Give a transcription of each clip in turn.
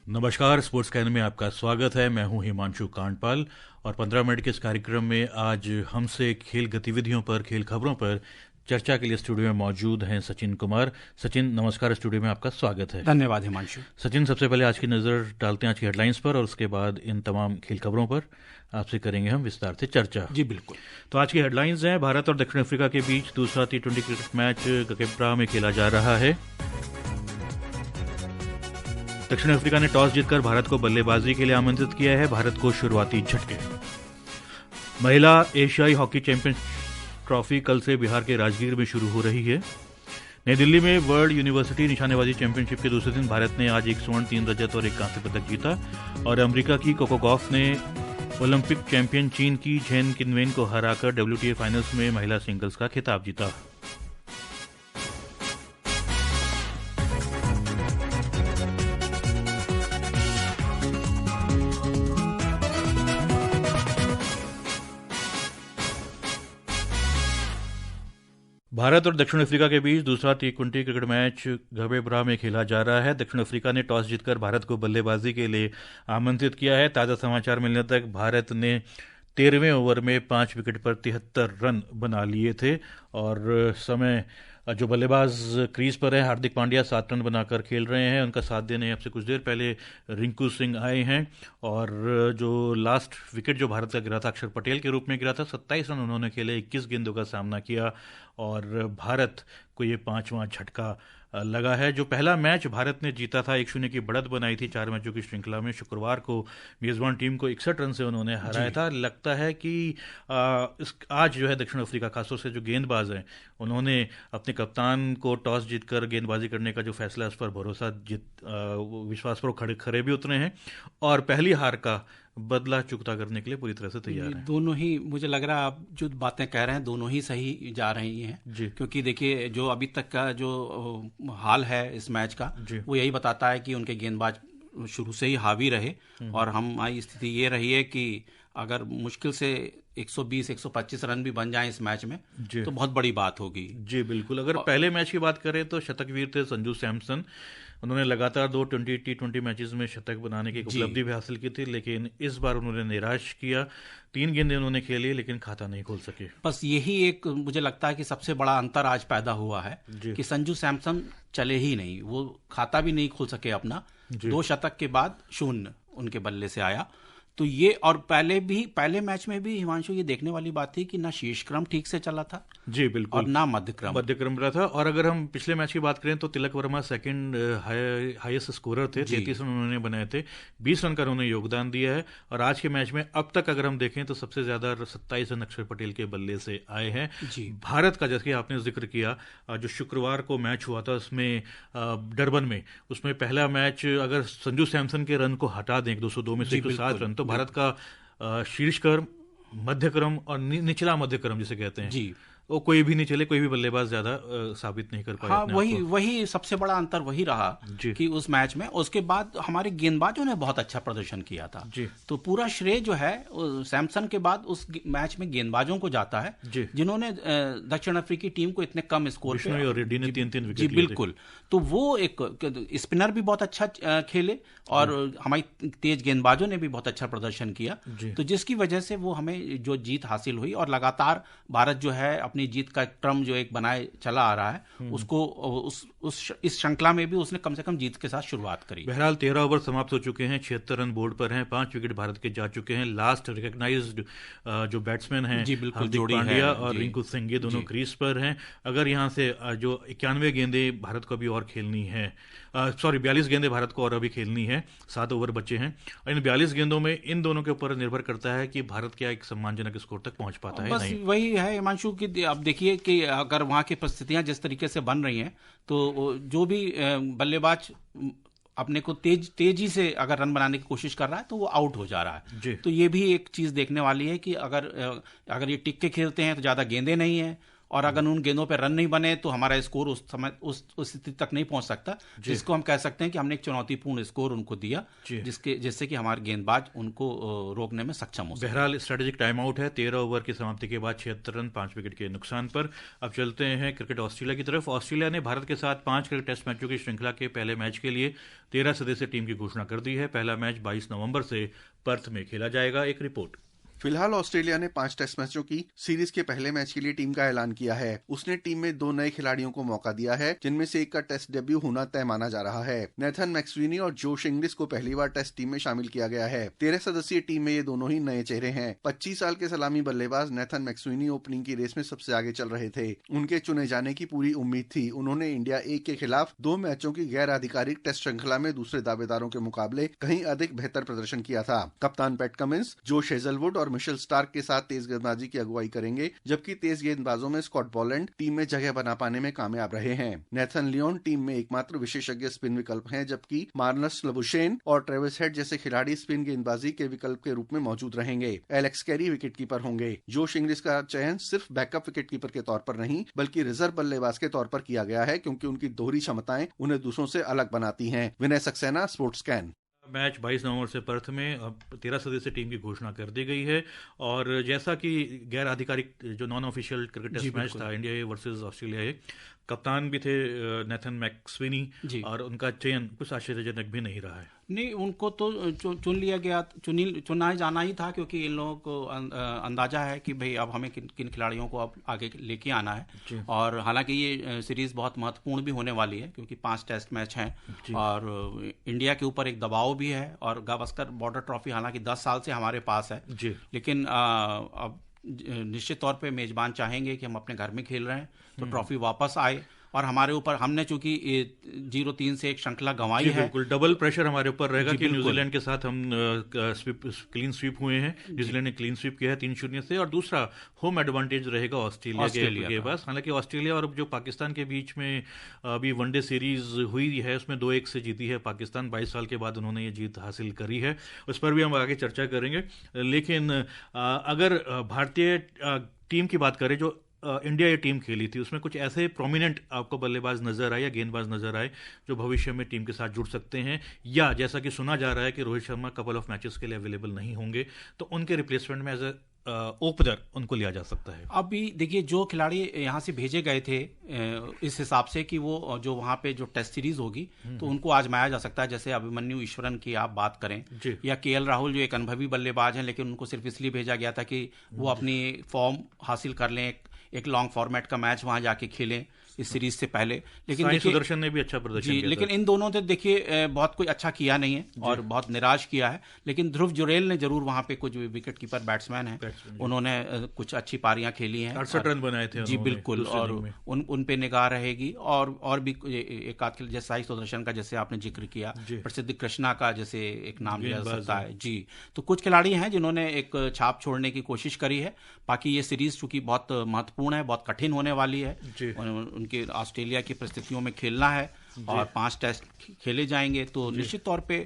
नमस्कार, sports cannon में आपका स्वागत है। मैं हूं हिमांशु कांडपाल और 15 मिनट के इस कार्यक्रम में आज हमसे खेल गतिविधियों पर, खेल खबरों पर चर्चा के लिए स्टूडियो में मौजूद हैं सचिन कुमार। सचिन, नमस्कार, स्टूडियो में आपका स्वागत है। धन्यवाद हिमांशु। सचिन, सबसे पहले आज की नज़र डालते हैं आज की हेडलाइंस पर और उसके बाद इन तमाम खेल खबरों पर आपसे करेंगे हम विस्तार से चर्चा। जी बिल्कुल। तो आज की हेडलाइंस हैं, भारत और दक्षिण अफ्रीका के बीच दूसरा T20 क्रिकेट मैच गगेब्रा में खेला जा रहा है। दक्षिण अफ्रीका ने टॉस जीतकर भारत को बल्लेबाजी के लिए आमंत्रित किया है, भारत को शुरुआती झटके। महिला एशियाई हॉकी चैंपियन ट्रॉफी कल से बिहार के राजगीर में शुरू हो रही है। नई दिल्ली में वर्ल्ड यूनिवर्सिटी निशानेबाजी चैंपियनशिप के दूसरे दिन भारत ने आज 1 स्वर्ण 3 रजत और 1 कांस्य पदक जीता और अमेरिका की कोको गॉफ ने ओलंपिक चैंपियन चीन की झेन किनवेन को हराकर WTA फाइनल्स में महिला सिंगल्स का खिताब जीता। भारत और दक्षिण अफ्रीका के बीच दूसरा T20 क्रिकेट मैच गगेब्रा में खेला जा रहा है। दक्षिण अफ्रीका ने टॉस जीतकर भारत को बल्लेबाजी के लिए आमंत्रित किया है। ताज़ा समाचार मिलने तक भारत ने 13वें ओवर में 5 विकेट पर 73 रन बना लिए थे और समय जो बल्लेबाज क्रीज पर है हार्दिक पांड्या 7 रन बनाकर खेल रहे हैं। उनका साथ देने अब से कुछ देर पहले रिंकू सिंह आए हैं और जो लास्ट विकेट जो भारत का गिरा था अक्षर पटेल के रूप में गिरा था, 27 रन उन्होंने खेले, 21 गेंदों का सामना किया और भारत को ये 5वां झटका लगा है। जो पहला मैच भारत ने जीता था, 1-0 की बढ़त बनाई थी 4 मैचों की श्रृंखला में, शुक्रवार को मेजबान टीम को 61 रन से उन्होंने हराया था। लगता है कि आज जो है दक्षिण अफ्रीका, खासतौर से जो गेंदबाज हैं, उन्होंने अपने कप्तान को टॉस जीतकर गेंदबाजी करने का जो फैसला है उस पर भरोसा विश्वास पर खरे भी उतरे हैं और पहली हार का बदला चुकता करने के लिए पूरी तरह से तैयार हैं। दोनों ही, मुझे लग रहा है आप जो बातें कह रहे हैं दोनों ही सही जा रही हैं जी। क्योंकि देखिए जो अभी तक का जो हाल है इस मैच का वो यही बताता है कि उनके गेंदबाज शुरू से ही हावी रहे और हमारी स्थिति ये रही है कि अगर मुश्किल से 120-125 रन भी बन जाएं इस मैच में तो बहुत बड़ी बात होगी। जी बिल्कुल। अगर पहले मैच की बात करें तो शतकवीर थे संजू सैमसन। उन्होंने लगातार 2 T20 मैचेस में शतक बनाने की उपलब्धि भी हासिल की थी, लेकिन इस बार उन्होंने निराश किया। 3 गेंदें उन्होंने खेली लेकिन खाता नहीं खोल सके। बस यही एक मुझे लगता है कि सबसे बड़ा अंतर आज पैदा हुआ है कि संजू सैमसन चले ही नहीं, वो खाता भी नहीं खोल सके अपना। 2 शतक के बाद 0 उनके बल्ले से आया। तो ये, और पहले मैच में भी हिमांशु ये देखने वाली बात थी कि ना शीर्ष क्रम ठीक से चला था जी बिल्कुल और ना मध्य क्रम रहा था। और अगर हम पिछले मैच की बात करें तो Tilak Varma second highest scorer थे, 33 रन उन्होंने बनाए थे, 20 रन का उन्होंने योगदान दिया है। और आज के मैच में अब तक अगर हम देखें तो सबसे ज्यादा 27 रन अक्षर पटेल के बल्ले से आए हैं। भारत का, जैसे आपने जिक्र किया, जो शुक्रवार को मैच हुआ था उसमें डरबन में, उसमें पहला मैच अगर संजू सैमसन के रन को हटा दें 202 में से 107 रन, तो भारत का शीर्ष क्रम, मध्य क्रम और निचला मध्य क्रम जिसे कहते हैं जी, वो कोई भी नहीं चले, कोई भी बल्लेबाज ज्यादा साबित नहीं कर पाया। हाँ, वही सबसे बड़ा अंतर वही रहा कि उस मैच में उसके बाद हमारे गेंदबाजों ने बहुत अच्छा प्रदर्शन किया था जी। तो पूरा श्रेय जो है सैमसन के बाद उस मैच में गेंदबाजों को जाता है जिन्होंने दक्षिण अफ्रीकी टीम को इतने कम स्कोर पे और रेड्डी ने 3-3 विकेट जी बिल्कुल। तो वो एक स्पिनर भी बहुत अच्छा खेले और हमारी तेज गेंदबाजों ने भी बहुत अच्छा प्रदर्शन किया, तो जिसकी वजह से वो हमें जो जीत हासिल हुई और लगातार भारत जो है अपनी जीत का क्रम जो एक बनाए चला आ रहा है उसको इस श्रृंखला में भी उसने कम से कम जीत के साथ शुरुआत करी। बहरहाल 13 ओवर समाप्त हो चुके हैं, 76 रन बोर्ड पर हैं, 5 विकेट भारत के जा चुके हैं। लास्ट रिकॉग्नाइज्ड जो बैट्समैन हैं हार्दिक पांड्या और रिंकू सिंह, ये दोनों क्रीज पर हैं। अगर यहाँ से जो 91 गेंदें भारत को अभी और खेलनी है, 42 गेंदें भारत को और अभी खेलनी है, 7 ओवर बचे हैं और इन 42 गेंदों में इन दोनों के ऊपर निर्भर करता है कि भारत क्या एक सम्मानजनक स्कोर तक पहुंच पाता है। बस वही है हिमांशु की अब देखिए कि अगर वहां की परिस्थितियां जिस तरीके से बन रही हैं तो जो भी बल्लेबाज अपने को तेजी से अगर रन बनाने की कोशिश कर रहा है तो वो आउट हो जा रहा है। तो ये भी एक चीज देखने वाली है कि अगर ये टिक के खेलते हैं तो ज्यादा गेंदें नहीं है और अगर उन गेंदों पर रन नहीं बने तो हमारा स्कोर उस समय उस स्थिति तक नहीं पहुंच सकता, जिसको हम कह सकते हैं कि हमने एक चुनौतीपूर्ण स्कोर उनको दिया, जिससे कि हमारे गेंदबाज उनको रोकने में सक्षम हो सके। बहरहाल स्ट्रेटेजिक टाइम आउट है 13 ओवर की समाप्ति के बाद 76 रन 5 विकेट के नुकसान पर। अब चलते हैं क्रिकेट ऑस्ट्रेलिया की तरफ। ऑस्ट्रेलिया ने भारत के साथ 5 क्रिकेट टेस्ट मैचों की श्रृंखला के पहले मैच के लिए 13 सदस्यीय टीम की घोषणा कर दी है। पहला मैच 22 नवंबर से पर्थ में खेला जाएगा। एक रिपोर्ट। फिलहाल ऑस्ट्रेलिया ने 5 टेस्ट मैचों की सीरीज के पहले मैच के लिए टीम का ऐलान किया है। उसने टीम में 2 नए खिलाड़ियों को मौका दिया है, जिनमें से एक का टेस्ट डेब्यू होना तय माना जा रहा है। नेथन मैक्सवेनी और जोश इंग्लिस को पहली बार टेस्ट टीम में शामिल किया गया है। 13 सदस्यीय टीम में ये दोनों ही नए चेहरे हैं। 25 साल के सलामी बल्लेबाज नेथन मैक्सवेनी ओपनिंग की रेस में सबसे आगे चल रहे थे। उनके चुने जाने की पूरी उम्मीद थी। उन्होंने इंडिया ए के खिलाफ 2 मैचों की गैर आधिकारिक टेस्ट श्रृंखला में दूसरे दावेदारों के मुकाबले कहीं अधिक बेहतर प्रदर्शन किया था। कप्तान पैट कमिंस, जोश हेजलवुड और मिशेल स्टार्क के साथ तेज गेंदबाजी की अगुवाई करेंगे, जबकि तेज गेंदबाजों में स्कॉट बॉलैंड टीम में जगह बना पाने में कामयाब रहे हैं। नेथन लियोन टीम में एकमात्र विशेषज्ञ स्पिन विकल्प हैं, जबकि मार्नस लबुशेन और ट्रेविस हेड जैसे खिलाड़ी स्पिन गेंदबाजी के विकल्प के रूप में मौजूद रहेंगे। एलेक्स कैरी विकेटकीपर होंगे। जोश इंग्लिस का चयन सिर्फ बैकअप विकेटकीपर के तौर पर नहीं, बल्कि रिजर्व बल्लेबाज के तौर पर किया गया है, क्योंकि उनकी दोहरी क्षमताएं उन्हें दूसरों से अलग बनाती हैं। Vinay Saxena, sports can. Match 22 नवंबर से पर्थ में। अब 13 सदस्यीय टीम की घोषणा कर दी गई है। और जैसा कि गैर आधिकारिक जो non official cricket test match था India A versus Australia A, कप्तान भी थे नेथन मैक्सवेनी, और उनका चयन कुछ आश्चर्यजनक भी नहीं रहा है। नहीं, उनको तो चुन लिया गया, चुना जाना ही था, क्योंकि इन लोगों को अंदाजा है कि भाई अब हमें किन खिलाड़ियों को अब आगे लेके आना है। और हालांकि ये सीरीज बहुत महत्वपूर्ण भी होने वाली है, क्योंकि 5 टेस्ट मैच हैं और इंडिया के ऊपर एक दबाव भी है। और गावस्कर बॉर्डर ट्रॉफी हालांकि 10 साल से हमारे पास है, लेकिन अब निश्चित तौर पे मेजबान चाहेंगे कि हम अपने घर में खेल रहे हैं तो ट्रॉफी वापस आए। और हमारे ऊपर, हमने चूंकि 0-3 से एक श्रृंखला गंवाई है, बिल्कुल डबल प्रेशर हमारे ऊपर रहेगा कि न्यूजीलैंड के साथ हम क्लीन स्वीप हुए हैं। न्यूजीलैंड ने क्लीन स्वीप किया है 3-0 से, और दूसरा होम एडवांटेज रहेगा ऑस्ट्रेलिया के पास। हालांकि ऑस्ट्रेलिया और जो पाकिस्तान के बीच में अभी वनडे सीरीज हुई है, उसमें 2-1 से जीती है पाकिस्तान। 22 साल के बाद उन्होंने ये जीत हासिल करी है, उस पर भी हम आगे चर्चा करेंगे। लेकिन अगर भारतीय टीम की बात करें जो इंडिया ये टीम खेली थी, उसमें कुछ ऐसे प्रोमिनेंट आपको बल्लेबाज नजर आए या गेंदबाज नजर आए जो भविष्य में टीम के साथ जुड़ सकते हैं, या जैसा कि सुना जा रहा है कि Rohit Sharma couple of matches के लिए अवेलेबल नहीं होंगे, तो उनके रिप्लेसमेंट में एज ए ओपनर उनको लिया जा सकता है? अभी देखिए, जो खिलाड़ी यहाँ से भेजे गए थे इस हिसाब से कि वो जो वहाँ पे जो टेस्ट सीरीज होगी तो उनको आजमाया जा सकता है। जैसे अभिमन्यु ईश्वरन की आप बात करें, या केएल राहुल जो एक अनुभवी बल्लेबाज हैं, लेकिन उनको सिर्फ इसलिए भेजा गया था कि वो अपनी फॉर्म हासिल कर लें, एक लॉन्ग फॉर्मेट का मैच वहां जाके खेलें इस सीरीज से पहले। लेकिन साई सुदर्शन ने भी अच्छा प्रदर्शन किया, लेकिन इन दोनों ने देखिए बहुत कुछ अच्छा किया नहीं है और बहुत निराश किया है। लेकिन ध्रुव जुरेल ने जरूर वहां पे, कुछ विकेट कीपर बैट्समैन हैं, उन्होंने कुछ अच्छी पारियां खेली हैं, 68 रन बनाए थे। जी बिल्कुल, और उन पे निगाह रहेगी। और भी एक आध जैसे साई सुदर्शन का जैसे आपने जिक्र किया, प्रसिद्ध कृष्णा का जैसे एक नाम लिया जा सकता है जी। तो कुछ खिलाड़ी हैं जिन्होंने एक छाप छोड़ने की कोशिश करी है। बाकी ये सीरीज चूंकि बहुत महत्वपूर्ण है, बहुत कठिन होने वाली है, उनके ऑस्ट्रेलिया की परिस्थितियों में खेलना है और 5 टेस्ट खेले जाएंगे, तो निश्चित तौर पे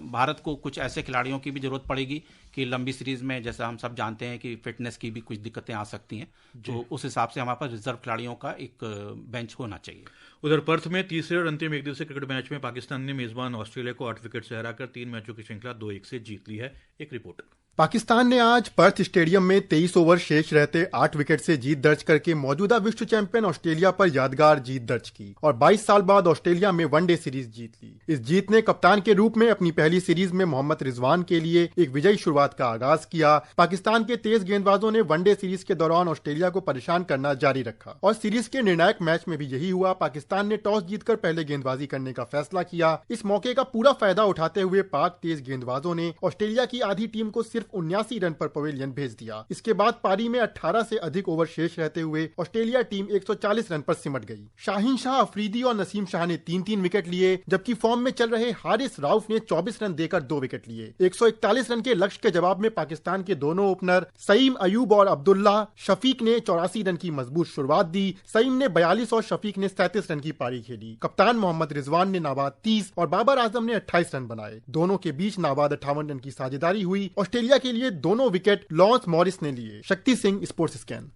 भारत को कुछ ऐसे खिलाड़ियों की भी जरूरत पड़ेगी कि लंबी सीरीज में, जैसा हम सब जानते हैं कि फिटनेस की भी कुछ दिक्कतें आ सकती हैं, तो उस हिसाब से हमारे पास रिजर्व खिलाड़ियों का एक बेंच होना चाहिए। उधर पर्थ में तीसरे और अंतिम एक दिवसीय क्रिकेट मैच में पाकिस्तान ने मेजबान ऑस्ट्रेलिया को 8 विकेट से हराकर 3 मैचों की श्रृंखला 2-1 से जीत ली है। एक रिपोर्ट। पाकिस्तान ने आज पर्थ स्टेडियम में 23 ओवर शेष रहते 8 विकेट से जीत दर्ज करके मौजूदा विश्व चैंपियन ऑस्ट्रेलिया पर यादगार जीत दर्ज की और 22 साल बाद ऑस्ट्रेलिया में वनडे सीरीज जीत ली। इस जीत ने कप्तान के रूप में अपनी पहली सीरीज में मोहम्मद रिजवान के लिए एक विजयी शुरुआत का आगाज किया। पाकिस्तान के तेज गेंदबाजों ने वनडे सीरीज के दौरान ऑस्ट्रेलिया को परेशान करना जारी रखा और सीरीज के निर्णायक मैच में भी यही हुआ। पाकिस्तान ने टॉस जीतकर पहले गेंदबाजी करने का फैसला किया। इस मौके का पूरा फायदा उठाते हुए पाक तेज गेंदबाजों ने ऑस्ट्रेलिया की आधी टीम को सिर्फ 79 रन पर पवेलियन भेज दिया। इसके बाद पारी में 18 से अधिक ओवर शेष रहते हुए ऑस्ट्रेलिया टीम 140 रन पर सिमट गई। शाहीन शाह अफरीदी और नसीम शाह ने 3-3 विकेट लिए, जबकि फॉर्म में चल रहे हारिस राउफ ने 24 रन देकर 2 विकेट लिए। 141 रन के लक्ष्य के जवाब में पाकिस्तान के दोनों ओपनर सईम अयूब और अब्दुल्ला शफीक ने 84 रन की मजबूत शुरुआत दी। सईम ने 42 और शफीक ने 37 रन की पारी खेली। कप्तान मोहम्मद रिजवान ने नाबाद 30 और बाबर आजम ने 28 रन बनाए। दोनों के बीच नाबाद 58 रन की साझेदारी हुई। ऑस्ट्रेलिया के लिए दोनों विकेट लॉन्स मॉरिस ने लिए। Shakti Singh, sports scan.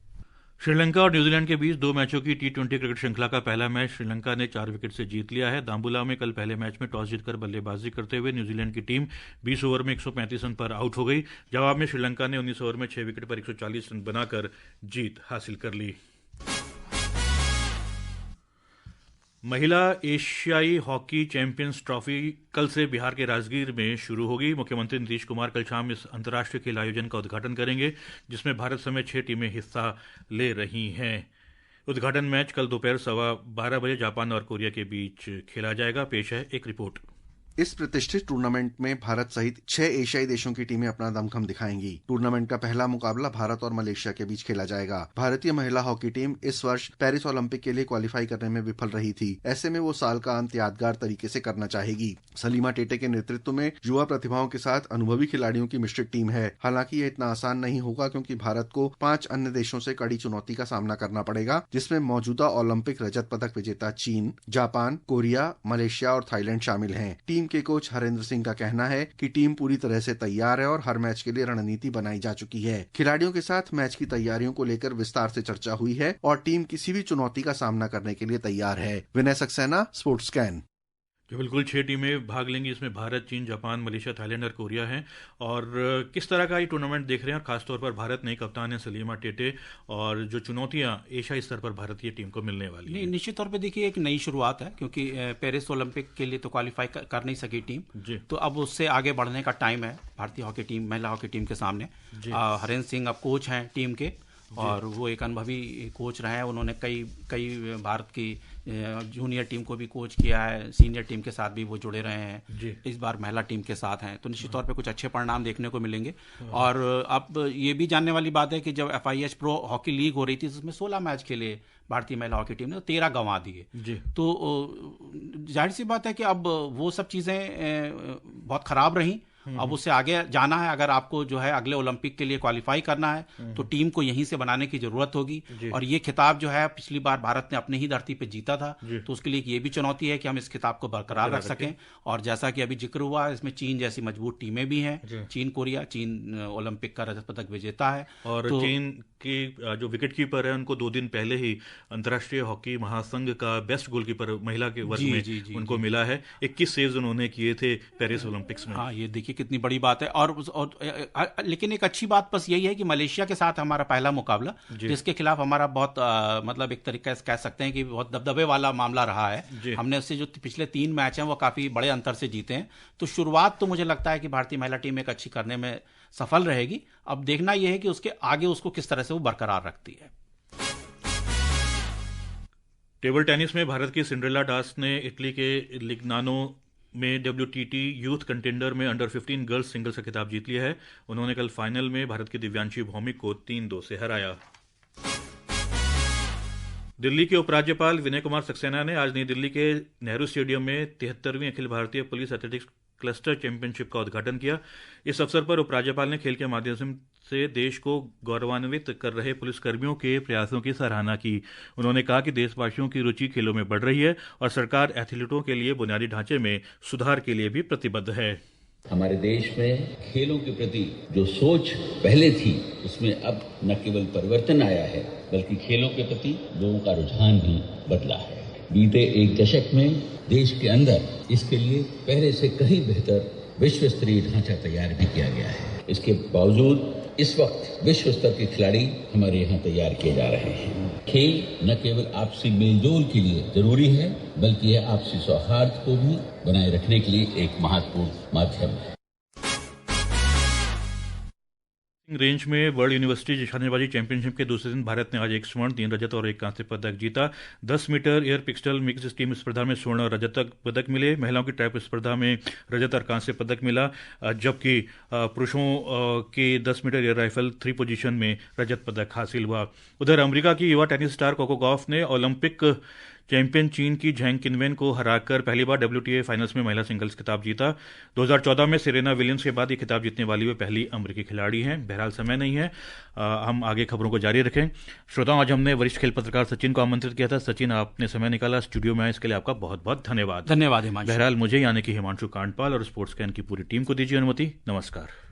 श्रीलंका और न्यूजीलैंड के बीच 2 मैचों की टी20 क्रिकेट श्रृंखला का पहला मैच श्रीलंका ने 4 विकेट से जीत लिया है। दाम्बुला में कल पहले मैच में टॉस जीतकर बल्लेबाजी करते हुए न्यूजीलैंड की टीम 20 ओवर में 135 रन पर आउट हो गई। जवाब में श्रीलंका ने 19 ओवर में 6 विकेट पर 140 रन बनाकर जीत हासिल कर ली। महिला एशियाई हॉकी चैंपियंस ट्रॉफी कल से बिहार के राजगीर में शुरू होगी। मुख्यमंत्री नीतीश कुमार कल शाम इस अंतर्राष्ट्रीय खेल आयोजन का उद्घाटन करेंगे, जिसमें भारत समेत 6 टीमें हिस्सा ले रही हैं। उद्घाटन मैच कल दोपहर 12:15 बजे जापान और कोरिया के बीच खेला जाएगा। पेश है एक रिपोर्ट। इस प्रतिष्ठित टूर्नामेंट में भारत सहित 6 एशियाई देशों की टीमें अपना दमखम दिखाएंगी। टूर्नामेंट का पहला मुकाबला भारत और मलेशिया के बीच खेला जाएगा। भारतीय महिला हॉकी टीम इस वर्ष पेरिस ओलंपिक के लिए क्वालिफाई करने में विफल रही थी। ऐसे में वो साल का अंत यादगार तरीके से करना चाहेगी। सलीमा टेटे के नेतृत्व में युवा प्रतिभाओं के साथ अनुभवी खिलाड़ियों की मिश्रित टीम है। हालांकि ये इतना आसान नहीं होगा, क्योंकि भारत को 5 अन्य देशों से कड़ी चुनौती का सामना करना पड़ेगा, जिसमें मौजूदा ओलंपिक रजत पदक विजेता चीन, जापान, कोरिया, मलेशिया और थाईलैंड शामिल हैं। टीम के कोच हरेंद्र सिंह का कहना है कि टीम पूरी तरह से तैयार है और हर मैच के लिए रणनीति बनाई जा चुकी है। खिलाड़ियों के साथ मैच की तैयारियों को लेकर विस्तार से चर्चा हुई है और टीम किसी भी चुनौती का सामना करने के लिए तैयार है। Vinay Saxena, sports scan. जो बिल्कुल 6 टीमें भाग लेंगी, इसमें भारत, चीन, जापान, मलेशिया, थाईलैंड और कोरिया हैं। और किस तरह का ये टूर्नामेंट देख रहे हैं, और खासतौर पर भारत नई कप्तान है सलीमा टेटे, और जो चुनौतियां एशियाई स्तर पर भारतीय टीम को मिलने वाली हैं। निश्चित तौर पे देखिए एक नई शुरुआत है, क्योंकि पेरिस ओलंपिक के लिए तो क्वालिफाई कर नहीं सकी टीम जी। तो अब उससे आगे बढ़ने का टाइम है भारतीय हॉकी टीम, महिला हॉकी टीम के सामने। हरेंद्र सिंह अब कोच हैं टीम के, और वो एक अनुभवी कोच रहे हैं। उन्होंने कई भारत की जूनियर टीम को भी कोच किया है, सीनियर टीम के साथ भी वो जुड़े रहे हैं। इस बार महिला टीम के साथ हैं, तो निश्चित तौर पे कुछ अच्छे परिणाम देखने को मिलेंगे। और अब ये भी जानने वाली बात है कि जब FIH प्रो हॉकी लीग हो रही थी, उसमें 16 मैच खेले भारतीय महिला हॉकी टीम ने, 13 गंवा दिए। तो जाहिर सी बात है कि अब वो सब चीज़ें बहुत खराब रहीं। अब उससे आगे जाना है, अगर आपको जो है अगले ओलंपिक के लिए क्वालिफाई करना है, तो टीम को यहीं से बनाने की जरूरत होगी। और ये खिताब जो है पिछली बार भारत ने अपनी ही धरती पे जीता था, तो उसके लिए ये भी चुनौती है कि हम इस खिताब को बरकरार रख सकें। और जैसा कि अभी जिक्र हुआ, इसमें चीन जैसी मजबूत टीमें भी हैं। चीन ओलंपिक का रजत पदक विजेता है, और चीन की जो विकेट कीपर है, उनको 2 दिन पहले ही अंतर्राष्ट्रीय हॉकी महासंघ का बेस्ट गोलकीपर महिला के वर्ग में उनको मिला है। 21 सेव्स उन्होंने किए थे पेरिस ओलंपिक्स में। हाँ, ये देखिए कितनी बड़ी बात है। और लेकिन एक अच्छी बात बस यही है कि मलेशिया के साथ हमारा पहला मुकाबला, जिसके खिलाफ हमारा बहुत मतलब एक तरीके से कह सकते हैं कि बहुत दबदबे वाला मामला रहा है। हमने उससे जो पिछले 3 मैच हैं वो काफी बड़े अंतर से जीते हैं। तो शुरुआत तो मुझे लगता है कि भारतीय महिला टीम एक अच्छी करने में सफल रहेगी। अब देखना यह है कि उसके आगे उसको किस तरह से वो बरकरार रखती है। टेबल टेनिस में भारत की सिंड्रेला डास ने इटली के लिग्नानो में WTT यूथ कंटेंडर में अंडर 15 गर्ल्स सिंगल्स का खिताब जीत लिया है। उन्होंने कल फाइनल में भारत की दिव्यांशी भौमिक को 3-2 से हराया। दिल्ली के उपराज्यपाल विनय कुमार सक्सेना ने आज नई दिल्ली के नेहरू स्टेडियम में 73वीं Akhil Bharatiya police athletics cluster championship का उद्घाटन किया। इस अवसर पर उपराज्यपाल ने खेल के माध्यम से देश को गौरवान्वित कर रहे पुलिसकर्मियों के प्रयासों की सराहना की। उन्होंने कहा कि देशवासियों की रुचि खेलों में बढ़ रही है और सरकार एथलीटों के लिए बुनियादी ढांचे में सुधार के लिए भी प्रतिबद्ध है। हमारे देश में खेलों के प्रति जो सोच पहले थी, उसमें अब न केवल परिवर्तन आया है, बल्कि खेलों के प्रति लोगों का रुझान भी बदला है। बीते 1 दशक में देश के अंदर इसके लिए पहले से कहीं बेहतर विश्व स्तरीय ढांचा तैयार भी किया गया है। इसके बावजूद इस वक्त विश्व स्तर के खिलाड़ी हमारे यहाँ तैयार किए जा रहे हैं। खेल न केवल आपसी मेलजोल के लिए जरूरी है, बल्कि यह आपसी सौहार्द को भी बनाए रखने के लिए एक महत्वपूर्ण माध्यम है। रेंज में वर्ल्ड यूनिवर्सिटी निशानेबाजी चैंपियनशिप के दूसरे दिन भारत ने आज 1 स्वर्ण, 3 रजत और 1 कांस्य पदक जीता। 10 metre air pistol mix team स्पर्धा में स्वर्ण और रजत पदक मिले। महिलाओं की ट्रैप स्पर्धा में रजत और कांस्य पदक मिला, जबकि पुरुषों के 10 मीटर एयर राइफल 3 पोजीशन में रजत पदक हासिल हुआ। उधर अमेरिका की युवा टेनिस स्टार कोको गॉफ ने ओलंपिक चैंपियन चीन की झैंग किनवेन को हराकर पहली बार WTA फाइनल्स में महिला सिंगल्स खिताब जीता। 2014 में सेरेना विलियम्स के बाद ये खिताब जीतने वाली वे पहली अमेरिकी खिलाड़ी हैं। बहरहाल समय नहीं है, हम आगे खबरों को जारी रखें। श्रोताओं, आज हमने वरिष्ठ खेल पत्रकार सचिन को आमंत्रित किया था। सचिन, आपने समय निकाला, स्टूडियो में आए, इसके लिए आपका बहुत बहुत धन्यवाद। धन्यवाद हिमांशु। बहरहाल मुझे यानी कि हिमांशु कांडपाल और स्पोर्ट्स कैन की पूरी टीम को दीजिए अनुमति। नमस्कार।